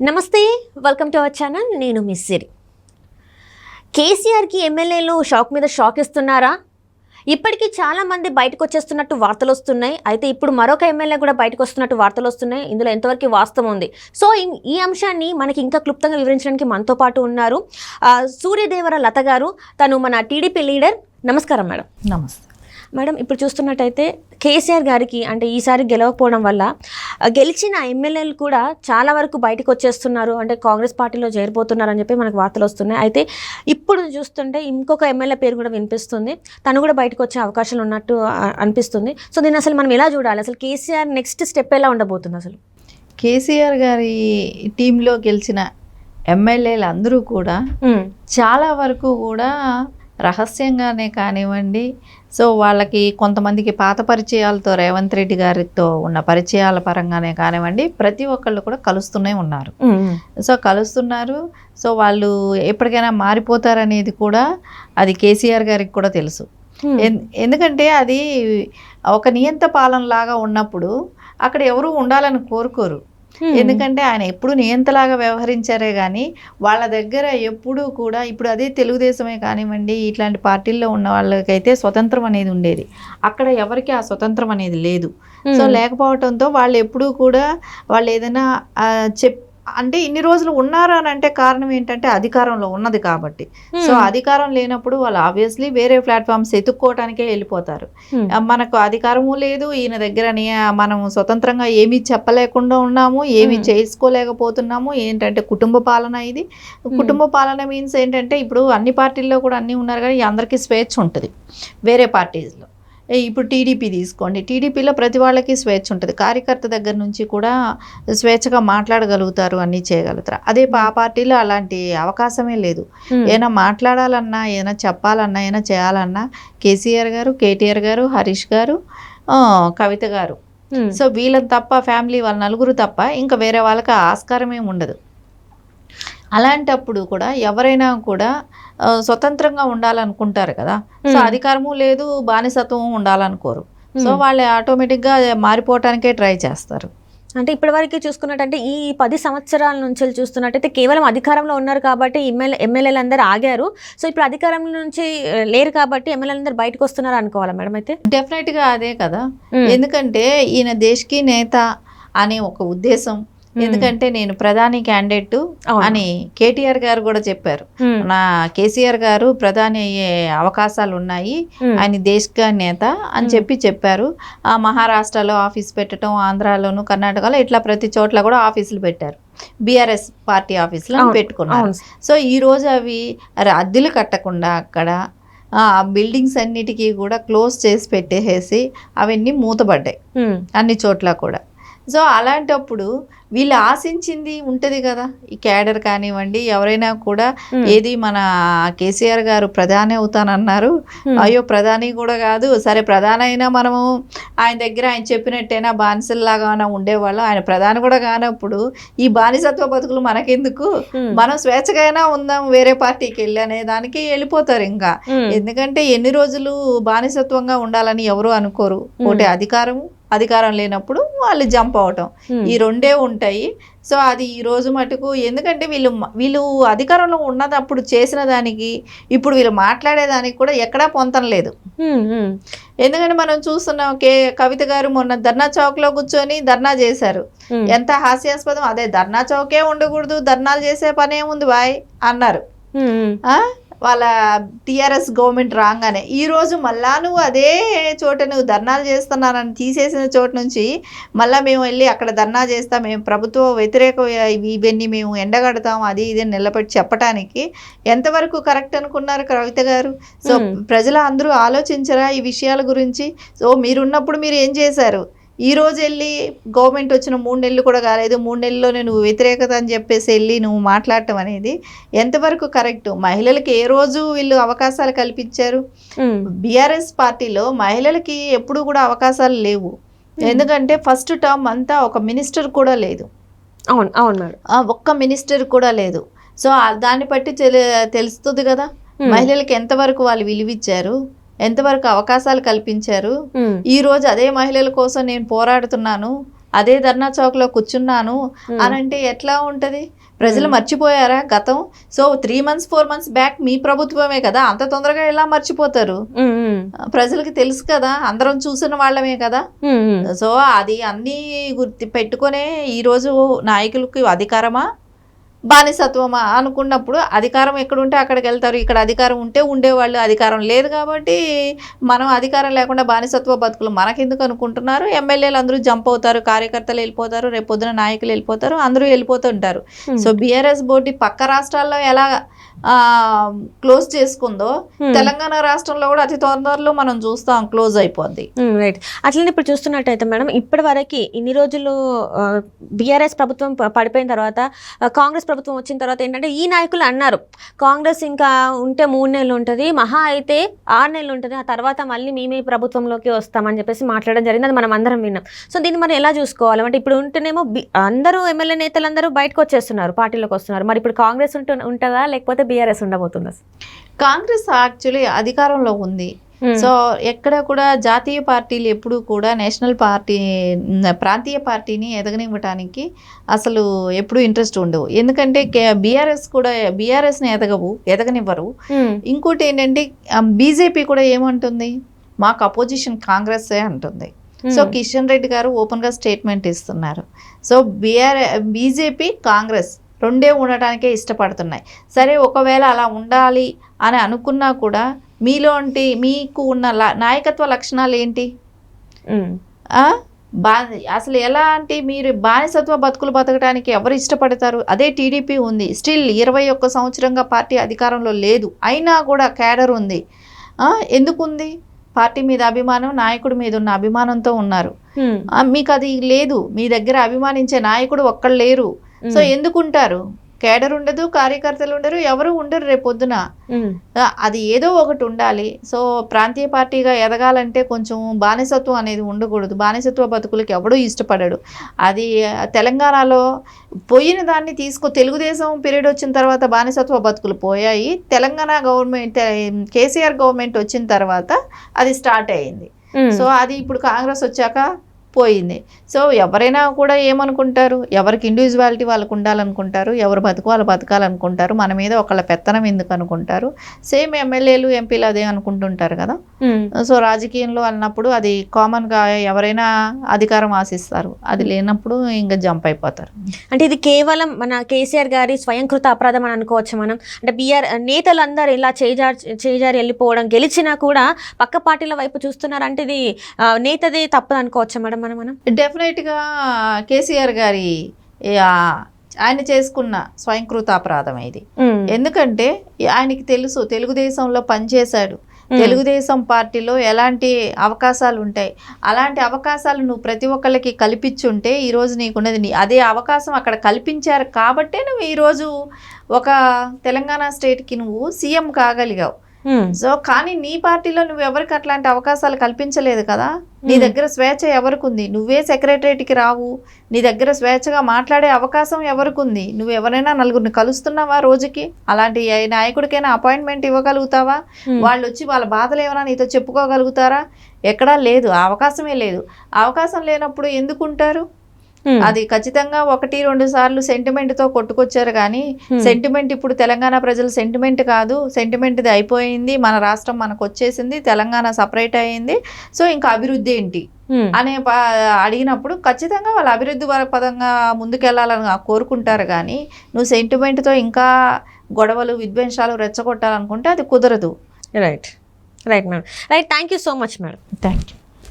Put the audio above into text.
నమస్తే, welcome to our channel. నేను miss సిరి. కేసీఆర్కి ఎమ్మెల్యేలు షాక్ మీద షాక్ ఇస్తున్నారా? ఇప్పటికీ చాలామంది బయటకు వచ్చేస్తున్నట్టు వార్తలు వస్తున్నాయి. అయితే ఇప్పుడు మరొక ఎమ్మెల్యే కూడా బయటకు వస్తున్నట్టు వార్తలు వస్తున్నాయి. ఇందులో ఎంతవరకు వాస్తవం ఉంది? సో ఈ అంశాన్ని మనకి ఇంకా క్లుప్తంగా వివరించడానికి మనతో పాటు ఉన్నారు సూర్యదేవర లత గారు. తను మన టీడీపీ లీడర్. నమస్కారం మేడం. నమస్తే మేడం. ఇప్పుడు చూస్తున్నట్టయితే కేసీఆర్ గారికి అంటే ఈసారి గెలవకపోవడం వల్ల గెలిచిన ఎమ్మెల్యేలు కూడా చాలా వరకు బయటకు వచ్చేస్తున్నారు, అంటే కాంగ్రెస్ పార్టీలో చేరిపోతున్నారు అని చెప్పి మనకు వార్తలు వస్తున్నాయి. అయితే ఇప్పుడు చూస్తుంటే ఇంకొక ఎమ్మెల్యే పేరు కూడా వినిపిస్తుంది. తను కూడా బయటకు వచ్చే అవకాశాలు ఉన్నట్టు అనిపిస్తుంది. సో దీన్ని అసలు మనం ఎలా చూడాలి? అసలు కేసీఆర్ నెక్స్ట్ స్టెప్ ఎలా ఉండబోతుంది? అసలు కేసీఆర్ గారి టీంలో గెలిచిన ఎమ్మెల్యేలు అందరూ కూడా చాలా వరకు కూడా రహస్యంగానే కానివ్వండి, సో వాళ్ళకి కొంతమందికి పాత పరిచయాలతో రేవంత్ రెడ్డి గారితో ఉన్న పరిచయాల పరంగానే కానివ్వండి, ప్రతి ఒక్కళ్ళు కూడా కలుస్తూనే ఉన్నారు. సో కలుస్తున్నారు. సో వాళ్ళు ఎప్పటికైనా మారిపోతారనేది కూడా అది కేసీఆర్ గారికి కూడా తెలుసు. ఎందుకంటే అది ఒక నియంత పాలనలాగా ఉన్నప్పుడు అక్కడ ఎవరు ఉండాలని కోరుకోరు. ఎందుకంటే ఆయన ఎప్పుడు నియంతలాగా వ్యవహరించారే కానీ వాళ్ళ దగ్గర ఎప్పుడూ కూడా, ఇప్పుడు అదే తెలుగుదేశమే కానివ్వండి, ఇట్లాంటి పార్టీల్లో ఉన్న వాళ్ళకైతే స్వతంత్రం అనేది ఉండేది. అక్కడ ఎవరికి ఆ స్వతంత్రం అనేది లేదు. సో లేకపోవడంతో వాళ్ళు ఎప్పుడూ కూడా వాళ్ళు ఏదైనా అంటే ఇన్ని రోజులు ఉన్నారు అని అంటే కారణం ఏంటంటే అధికారంలో ఉన్నది కాబట్టి. సో అధికారం లేనప్పుడు వాళ్ళు ఆబ్వియస్లీ వేరే ప్లాట్ఫామ్స్ ఎత్తుక్కోవటానికే వెళ్ళిపోతారు. మనకు అధికారము లేదు, ఈయన దగ్గర మనం స్వతంత్రంగా ఏమీ చెప్పలేకుండా ఉన్నాము, ఏమీ చేసుకోలేకపోతున్నాము. ఏంటంటే కుటుంబ పాలన. ఇది కుటుంబ పాలన మీన్స్ ఏంటంటే ఇప్పుడు అన్ని పార్టీల్లో కూడా అన్నీ ఉన్నారు కానీ అందరికీ స్వేచ్ఛ ఉంటుంది. వేరే పార్టీస్లో ఇప్పుడు టీడీపీ తీసుకోండి, టీడీపీలో ప్రతి వాళ్ళకి స్వేచ్ఛ ఉంటుంది. కార్యకర్త దగ్గర నుంచి కూడా స్వేచ్ఛగా మాట్లాడగలుగుతారు, అన్నీ చేయగలుగుతారు. అదే ఆ పార్టీలో అలాంటి అవకాశమే లేదు. ఏమైనా మాట్లాడాలన్నా, ఏమైనా చెప్పాలన్నా, ఏమైనా చేయాలన్నా కేసీఆర్ గారు, కేటీఆర్ గారు, హరీష్ గారు, కవిత గారు, సో వీళ్ళని తప్ప, ఫ్యామిలీ వాళ్ళ నలుగురు తప్ప ఇంకా వేరే వాళ్ళకి ఆస్కారమే ఉండదు. అలాంటప్పుడు కూడా ఎవరైనా కూడా స్వతంత్రంగా ఉండాలనుకుంటారు కదా. సో అధికారము లేదు, బానిసత్వం ఉండాలనుకోరు. సో వాళ్ళు ఆటోమేటిక్గా మారిపోవటానికే ట్రై చేస్తారు. అంటే ఇప్పటివరకు చూసుకున్నట్టంటే ఈ 10 సంవత్సరాల నుంచి చూస్తున్నట్టయితే కేవలం అధికారంలో ఉన్నారు కాబట్టి ఎమ్మెల్యేలు అందరూ ఆగారు. సో ఇప్పుడు అధికారం నుంచి లేరు కాబట్టి ఎమ్మెల్యేలు అందరూ బయటకు వస్తున్నారు అనుకోవాలా మేడం? అయితే డెఫినెట్గా అదే కదా. ఎందుకంటే ఈయన దేశ్కి నేత అనే ఒక ఉద్దేశం. ఎందుకంటే నేను ప్రధాని క్యాండిడేట్ అని కేటీఆర్ గారు కూడా చెప్పారు. నా కేసీఆర్ గారు ప్రధాని అయ్యే అవకాశాలు ఉన్నాయి, ఆయన దేశ నేత అని చెప్పారు. మహారాష్ట్రలో ఆఫీస్ పెట్టడం, ఆంధ్రాలోను, కర్ణాటకలో ఇట్లా ప్రతి చోట్ల కూడా ఆఫీసులు పెట్టారు. బీఆర్ఎస్ పార్టీ ఆఫీసులు పెట్టుకున్నారు. సో ఈరోజు అవి అద్దెలు కట్టకుండా అక్కడ బిల్డింగ్స్ అన్నిటికీ కూడా క్లోజ్ చేసి పెట్టేసి అవన్నీ మూతపడ్డాయి అన్ని చోట్ల కూడా. సో అలాంటప్పుడు వీళ్ళు ఆశించింది ఉంటుంది కదా, ఈ క్యాడర్ కానివ్వండి, ఎవరైనా కూడా ఏది మన కేసీఆర్ గారు ప్రధాని అవుతానన్నారు, అయ్యో ప్రధాని కూడా కాదు, సరే ప్రధాని అయినా మనము ఆయన దగ్గర ఆయన చెప్పినట్టయినా బానిసల్లాగా ఉండేవాళ్ళం, ఆయన ప్రధాని కూడా కానప్పుడు ఈ బానిసత్వ బతుకులు మనకెందుకు, మనం స్వేచ్ఛగా అయినా ఉందాం వేరే పార్టీకి వెళ్ళి అనే దానికి వెళ్ళిపోతారు. ఇంకా ఎందుకంటే ఎన్ని రోజులు బానిసత్వంగా ఉండాలని ఎవరు అనుకోరు. ఒకటి అధికారం లేనప్పుడు వాళ్ళు జంప్ అవటం, ఈ రెండే ఉంటాయి. సో అది ఈ రోజు మటుకు, ఎందుకంటే వీళ్ళు అధికారంలో ఉన్నదప్పుడు చేసిన దానికి ఇప్పుడు వీళ్ళు మాట్లాడేదానికి కూడా ఎక్కడా పొంతం లేదు. ఎందుకంటే మనం చూస్తున్నాం, కవిత గారు మొన్న ధర్నా చౌక్లో కూర్చొని ధర్నా చేశారు. ఎంత హాస్యాస్పదం. అదే ధర్నా చౌకే ఉండకూడదు, ధర్నాలు చేసే పని ఏముంది బాయ్ అన్నారు వాళ్ళ టీఆర్ఎస్ గవర్నమెంట్ రాగానే. ఈరోజు మళ్ళా నువ్వు అదే చోట నువ్వు ధర్నాలు చేస్తున్నానని తీసేసిన చోట నుంచి మళ్ళీ మేము వెళ్ళి అక్కడ ధర్నా చేస్తాం, మేము ప్రభుత్వ వ్యతిరేక ఇవన్నీ మేము ఎండగడతాం, అది ఇది నిలబెట్టి చెప్పడానికి ఎంతవరకు కరెక్ట్ అనుకున్నారు కవిత గారు? సో ప్రజలు అందరూ ఆలోచించరా ఈ విషయాల గురించి? సో మీరున్నప్పుడు మీరు ఏం చేశారు? ఈ రోజు వెళ్ళి గవర్నమెంట్ వచ్చిన 3 నెలలు కూడా కాలేదు, 3 నెలల్లోనే నువ్వు వ్యతిరేకత అని చెప్పేసి వెళ్ళి నువ్వు మాట్లాడటం అనేది ఎంతవరకు కరెక్ట్? మహిళలకి ఏ రోజు వీళ్ళు అవకాశాలు కల్పించారు? బీఆర్ఎస్ పార్టీలో మహిళలకి ఎప్పుడు కూడా అవకాశాలు లేవు. ఎందుకంటే ఫస్ట్ టర్మ్ అంతా ఒక మినిస్టర్ కూడా లేదు. అవును మేడం, ఒక్క మినిస్టర్ కూడా లేదు. సో దాన్ని బట్టి తెలుస్తుంది కదా మహిళలకి ఎంతవరకు వాళ్ళు విలువిచ్చారు, ఎంతవరకు అవకాశాలు కల్పించారు. ఈ రోజు అదే మహిళల కోసం నేను పోరాడుతున్నాను, అదే ధర్నా చౌక్లో కూర్చున్నాను అని అంటే ఎట్లా ఉంటుంది? ప్రజలు మర్చిపోయారా గతం? సో 3 months 4 months బ్యాక్ మీ ప్రభుత్వమే కదా, అంత తొందరగా ఎలా మర్చిపోతారు? ప్రజలకి తెలుసు కదా, అందరం చూసిన వాళ్ళమే కదా. సో అది అన్నీ గుర్తు పెట్టుకునే ఈరోజు నాయకులకి అధికారమా బానిసత్వమా అనుకున్నప్పుడు అధికారం ఎక్కడుంటే అక్కడికి వెళ్తారు. ఇక్కడ అధికారం ఉంటే ఉండేవాళ్ళు, అధికారం లేదు కాబట్టి మనం అధికారం లేకుండా బానిసత్వ బతుకులు మనకెందుకు అనుకుంటున్నారు. ఎమ్మెల్యేలు అందరూ జంప్ అవుతారు, కార్యకర్తలు వెళ్ళిపోతారు, రేపు పొద్దున నాయకులు వెళ్ళిపోతారు, అందరూ వెళ్ళిపోతుంటారు. సో బీఆర్ఎస్ బోర్డు పక్క రాష్ట్రాల్లో ఎలా క్లోజ్ చేసుకుందో తెలంగాణ రాష్ట్రంలో కూడా అతి తొందరలో మనం చూస్తాం క్లోజ్ అయిపోద్ది. రైట్. అట్లనే ఇప్పుడు చూస్తున్నట్టయితే మేడం, ఇప్పటి వరకు ఇన్ని రోజులు బీఆర్ఎస్ ప్రభుత్వం పడిపోయిన తర్వాత కాంగ్రెస్ ప్రభుత్వం వచ్చిన తర్వాత ఏంటంటే ఈ నాయకులు అన్నారు కాంగ్రెస్ ఇంకా ఉంటే 3 నెలలు ఉంటుంది, మహా అయితే 6 నెలలు ఉంటుంది, ఆ తర్వాత మళ్ళీ మేమే ప్రభుత్వంలోకి వస్తామని చెప్పేసి మాట్లాడడం జరిగింది. అది మనం అందరం విన్నాం. సో దీన్ని మరి ఎలా చూసుకోవాలి అంటే ఇప్పుడు ఉంటేనేమో అందరూ ఎమ్మెల్యే నేతలందరూ బయటకు వచ్చేస్తున్నారు, పార్టీలోకి వస్తున్నారు. మరి ఇప్పుడు కాంగ్రెస్ ఉంటుందా లేకపోతే బీఆర్ఎస్ ఉండబోతుందా? కాంగ్రెస్ యాక్చువల్లీ అధికారంలో ఉంది. సో ఎక్కడ కూడా జాతీయ పార్టీలు ఎప్పుడు కూడా నేషనల్ పార్టీ ప్రాంతీయ పార్టీని ఎదగనివ్వటానికి అసలు ఎప్పుడు ఇంట్రెస్ట్ ఉండవు. ఎందుకంటే బీఆర్ఎస్ని ఎదగనివ్వరు. ఇంకోటి ఏంటంటే బీజేపీ కూడా ఏమంటుంది, మాకు అపోజిషన్ కాంగ్రెస్సే అంటుంది. సో కిషన్ రెడ్డి గారు ఓపెన్గా స్టేట్మెంట్ ఇస్తున్నారు. సో బీజేపీ కాంగ్రెస్ రెండే ఉండటానికే ఇష్టపడుతున్నాయి. సరే ఒకవేళ అలా ఉండాలి అని అనుకున్నా కూడా మీకు ఉన్న నాయకత్వ లక్షణాలు ఏంటి? అసలు ఎలా అంటే మీరు బానిసత్వ బతుకులు బతకడానికి ఎవరు ఇష్టపడతారు? అదే టీడీపీ ఉంది, స్టిల్ 21 సంవత్సరంగా పార్టీ అధికారంలో లేదు, అయినా కూడా క్యాడర్ ఉంది. ఎందుకుంది? పార్టీ మీద అభిమానం, నాయకుడి మీద ఉన్న అభిమానంతో ఉన్నారు. మీకు అది లేదు, మీ దగ్గర అభిమానించే నాయకుడు ఒక్కళ్ళు లేరు. సో ఎందుకుంటారు? కేడర్ ఉండదు, కార్యకర్తలు ఉండరు, ఎవరు ఉండరు రేపొద్దున. అది ఏదో ఒకటి ఉండాలి. సో ప్రాంతీయ పార్టీగా ఎదగాలంటే కొంచెం బానిసత్వం అనేది ఉండకూడదు. బానిసత్వ బతుకులకి ఎవడూ ఇష్టపడడు. అది తెలంగాణలో పోయిన దాన్ని తెలుగుదేశం పీరియడ్ వచ్చిన తర్వాత బానిసత్వ బతుకులు పోయాయి. తెలంగాణ గవర్నమెంట్ కేసీఆర్ గవర్నమెంట్ వచ్చిన తర్వాత అది స్టార్ట్ అయ్యింది. సో అది ఇప్పుడు కాంగ్రెస్ వచ్చాక పోయింది. సో ఎవరైనా కూడా ఏమనుకుంటారు, ఎవరికి ఇండివిజువాలిటీ వాళ్ళకు ఉండాలనుకుంటారు, ఎవరు బతుకు వాళ్ళు బతకాలనుకుంటారు, మన మీద ఒకళ్ళ పెత్తనం ఎందుకు అనుకుంటారు. సేమ్ ఎమ్మెల్యేలు ఎంపీలు అదే అనుకుంటుంటారు కదా. సో రాజకీయంలో అన్నప్పుడు అది కామన్గా ఎవరైనా అధికారం ఆశిస్తారు, అది లేనప్పుడు ఇంకా జంప్ అయిపోతారు. అంటే ఇది కేవలం మన కేసీఆర్ గారి స్వయంకృత అపరాధం అని అనుకోవచ్చు మనం. అంటే నేతలందరూ ఇలా చేజారి వెళ్ళిపోవడం, గెలిచినా కూడా పక్క పార్టీల వైపు చూస్తున్నారు అంటే ఇది నేతదే తప్పదు అనుకోవచ్చా మేడం? మనం డెఫినెట్గా కేసీఆర్ గారి ఆయన చేసుకున్న స్వయంకృత అపరాధం ఇది. ఎందుకంటే ఆయనకి తెలుసు తెలుగుదేశంలో పనిచేశాడు, తెలుగుదేశం పార్టీలో ఎలాంటి అవకాశాలు ఉంటాయి, అలాంటి అవకాశాలు నువ్వు ప్రతి ఒక్కళ్ళకి కల్పించుంటే ఈరోజు నీకున్నది అదే అవకాశం అక్కడ కల్పించారు కాబట్టే నువ్వు ఈరోజు ఒక తెలంగాణ స్టేట్కి నువ్వు సీఎం కాగలిగావు. సో కానీ నీ పార్టీలో నువ్వు ఎవరికి అట్లాంటి అవకాశాలు కల్పించలేదు కదా. నీ దగ్గర స్వేచ్ఛ ఎవరికి ఉంది? నువ్వే సెక్రటరేట్కి రావు, నీ దగ్గర స్వేచ్ఛగా మాట్లాడే అవకాశం ఎవరికి ఉంది? నువ్వు ఎవరైనా నలుగురిని కలుస్తున్నావా రోజుకి? అలాంటి నాయకుడికైనా అపాయింట్మెంట్ ఇవ్వగలుగుతావా? వాళ్ళు వచ్చి వాళ్ళ బాధలు ఏమైనా నీతో చెప్పుకోగలుగుతారా? ఎక్కడా లేదు, ఆ అవకాశమే లేదు. అవకాశం లేనప్పుడు ఎందుకుంటారు? అది ఖచ్చితంగా 1-2 సార్లు సెంటిమెంట్తో కొట్టుకొచ్చారు కానీ సెంటిమెంట్ ఇప్పుడు తెలంగాణ ప్రజల సెంటిమెంట్ కాదు, సెంటిమెంట్ది అయిపోయింది, మన రాష్ట్రం మనకు వచ్చేసింది, తెలంగాణ సపరేట్ అయ్యింది, సో ఇంకా అభివృద్ధి ఏంటి అనే అడిగినప్పుడు ఖచ్చితంగా వాళ్ళు అభివృద్ధి పదంగా ముందుకెళ్లాలని కోరుకుంటారు. కానీ నువ్వు సెంటిమెంట్తో ఇంకా గొడవలు విద్వేషాలు రెచ్చగొట్టాలనుకుంటే అది కుదరదు. Right right madam. Right, thank you so much madam. Thank you.